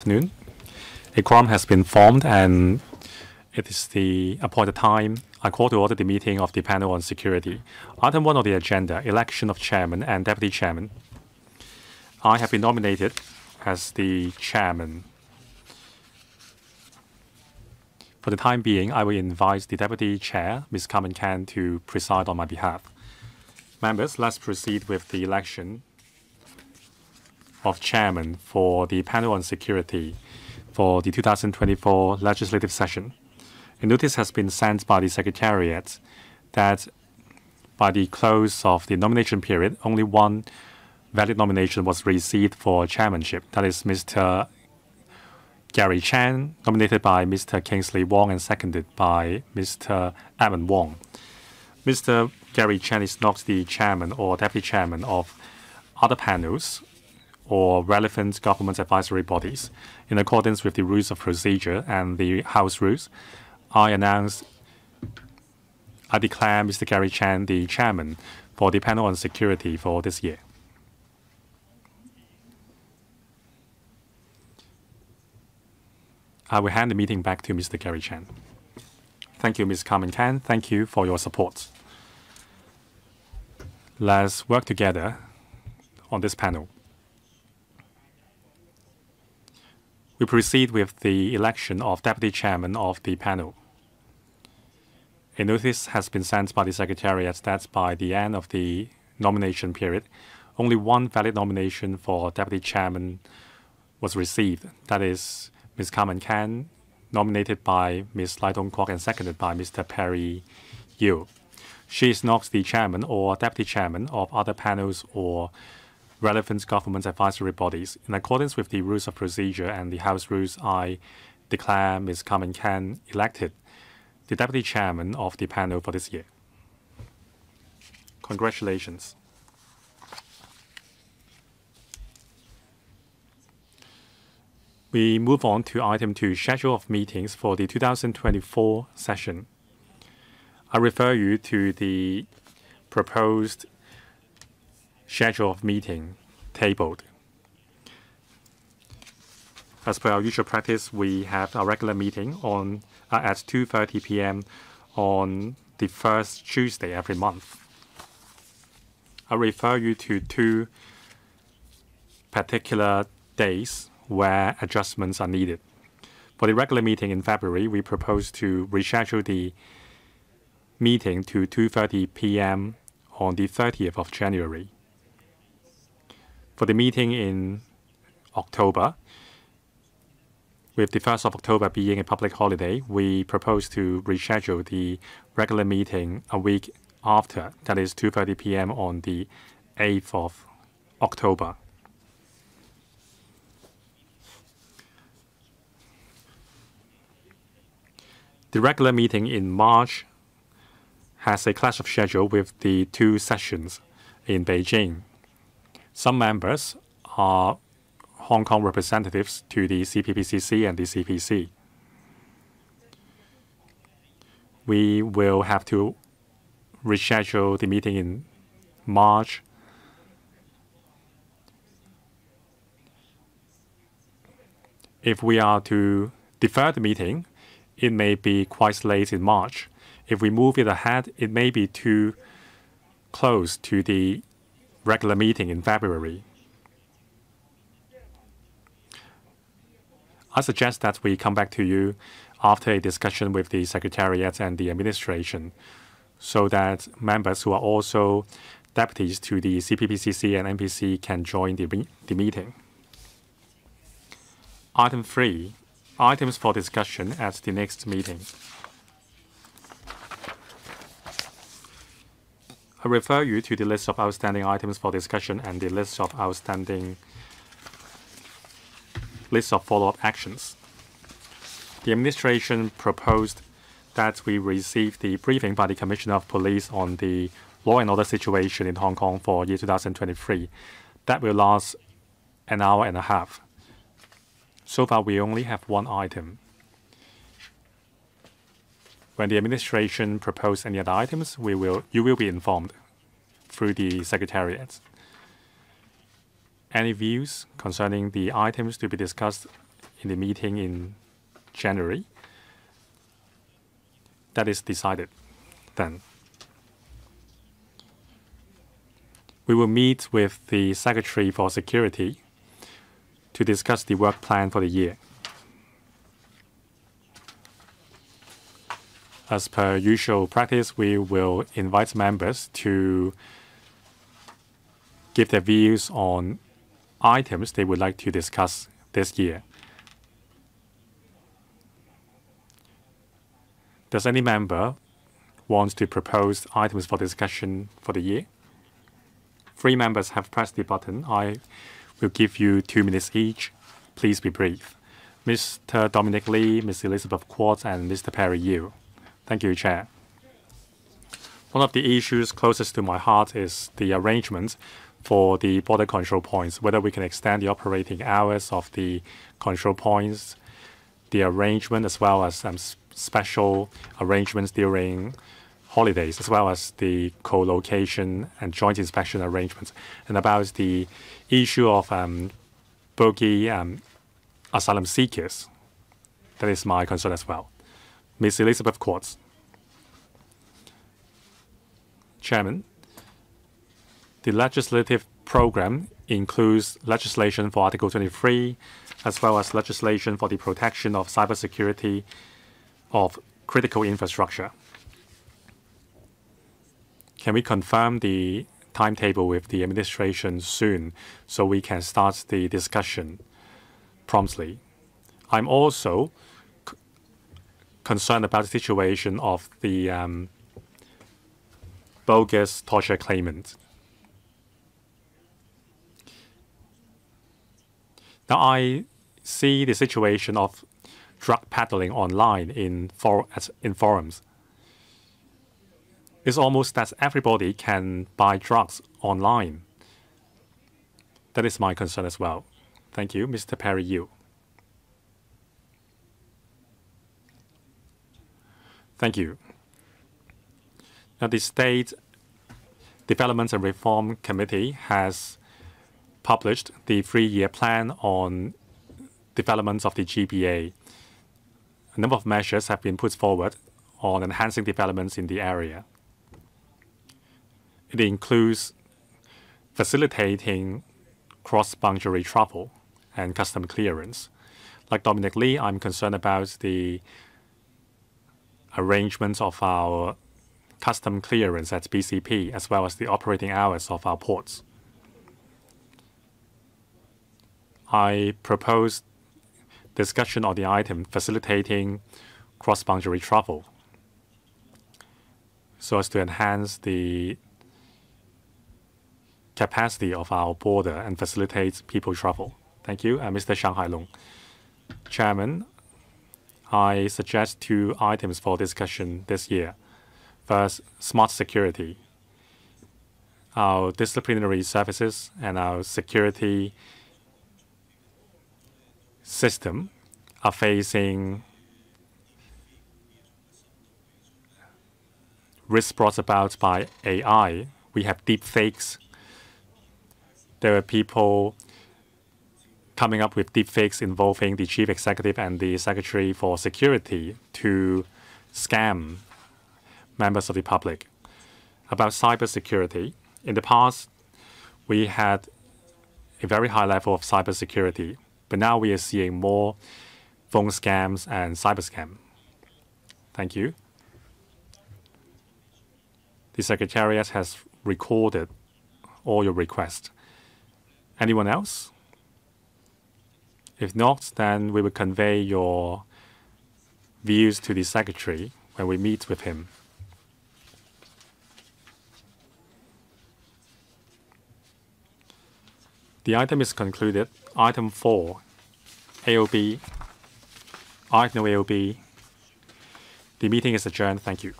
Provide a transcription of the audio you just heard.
Afternoon. A quorum has been formed and it is the appointed time. I call to order the meeting of the panel on security. Item 1 of the agenda, election of chairman and deputy chairman. I have been nominated as the chairman. For the time being, I will invite the deputy chair, Ms. Carmen Can, to preside on my behalf. Members, let's proceed with the election of chairman for the panel on security for the 2024 legislative session. A notice has been sent by the Secretariat that by the close of the nomination period, only one valid nomination was received for chairmanship. That is Mr. Gary Chan, nominated by Mr. Kingsley Wong and seconded by Mr. Edmund Wong. Mr. Gary Chan is not the chairman or deputy chairman of other panels or relevant government advisory bodies. In accordance with the rules of procedure and the House rules, I declare Mr. Gary Chan the chairman for the panel on security for this year. I will hand the meeting back to Mr. Gary Chan. Thank you, Ms. Carmen Can. Thank you for your support. Let's work together on this panel. We proceed with the election of deputy chairman of the panel. A notice has been sent by the Secretariat that by the end of the nomination period, only one valid nomination for deputy chairman was received. That is Ms. Carmen Can, nominated by Ms. Lai Dong Kwok and seconded by Mr. Perry Yiu. She is not the chairman or deputy chairman of other panels or relevant government advisory bodies. In accordance with the rules of procedure and the House rules, I declare Ms. Carmen Can elected the deputy chairman of the panel for this year. Congratulations. We move on to item 2, schedule of meetings for the 2024 session. I refer you to the proposed schedule of meeting tabled. As per our usual practice, we have our regular meeting at 2:30 p.m. on the first Tuesday every month. I refer you to two particular days where adjustments are needed. For the regular meeting in February, we propose to reschedule the meeting to 2:30 p.m. on the 30th of January. For the meeting in October, with the 1st of October being a public holiday, we propose to reschedule the regular meeting a week after, that is 2:30 p.m. on the 8th of October. The regular meeting in March has a clash of schedule with the two sessions in Beijing. Some members are Hong Kong representatives to the CPPCC and the CPC. We will have to reschedule the meeting in March. If we are to defer the meeting, it may be quite late in March. If we move it ahead, it may be too close to the regular meeting in February. I suggest that we come back to you after a discussion with the Secretariat and the administration so that members who are also deputies to the CPPCC and NPC can join the meeting. Item 3, items for discussion at the next meeting. I refer you to the list of outstanding items for discussion and the list of follow-up actions. The administration proposed that we receive the briefing by the Commissioner of Police on the law and order situation in Hong Kong for year 2023. That will last an hour and a half. So far, we only have one item. When the administration proposes any other items, you will be informed through the Secretariat. Any views concerning the items to be discussed in the meeting in January. That is decided then. We will meet with the Secretary for Security to discuss the work plan for the year. As per usual practice, we will invite members to give their views on items they would like to discuss this year. Does any member want to propose items for discussion for the year? 3 members have pressed the button. I will give you 2 minutes each. Please be brief. Mr. Dominic Lee, Ms. Elizabeth Quartz, and Mr. Perry Yu. Thank you, Chair. One of the issues closest to my heart is the arrangement for the border control points, whether we can extend the operating hours of the control points, the arrangement, as well as special arrangements during holidays, as well as the co-location and joint inspection arrangements, and about the issue of bogey asylum seekers. That is my concern as well. Ms. Elizabeth Quartz. Chairman, the legislative program includes legislation for Article 23, as well as legislation for the protection of cybersecurity of critical infrastructure. Can we confirm the timetable with the administration soon so we can start the discussion promptly? I'm also concerned about the situation of the bogus torture claimant. Now, I see the situation of drug peddling online in forums. It's almost that everybody can buy drugs online. That is my concern as well. Thank you. Mr. Perry Yu. Thank you. Now, the State Development and Reform Committee has published the 3-year plan on development of the GBA. A number of measures have been put forward on enhancing developments in the area. It includes facilitating cross-boundary travel and custom clearance. Like Dominic Lee, I'm concerned about the arrangements of our custom clearance at BCP, as well as the operating hours of our ports. I propose discussion on the item facilitating cross-boundary travel so as to enhance the capacity of our border and facilitate people travel. Thank you. Mr. Shanghai Long. Chairman, I suggest 2 items for discussion this year. First, smart security. Our disciplinary services and our security system are facing risks brought about by AI. We have deep fakes. There are people coming up with deep fakes involving the chief executive and the secretary for security to scam members of the public. About cybersecurity, in the past, we had a very high level of cybersecurity, but now we are seeing more phone scams and cyber scam. Thank you. The Secretariat has recorded all your requests. Anyone else? If not, then we will convey your views to the Secretary when we meet with him. The item is concluded. Item 4, AOB. Item AOB. The meeting is adjourned. Thank you.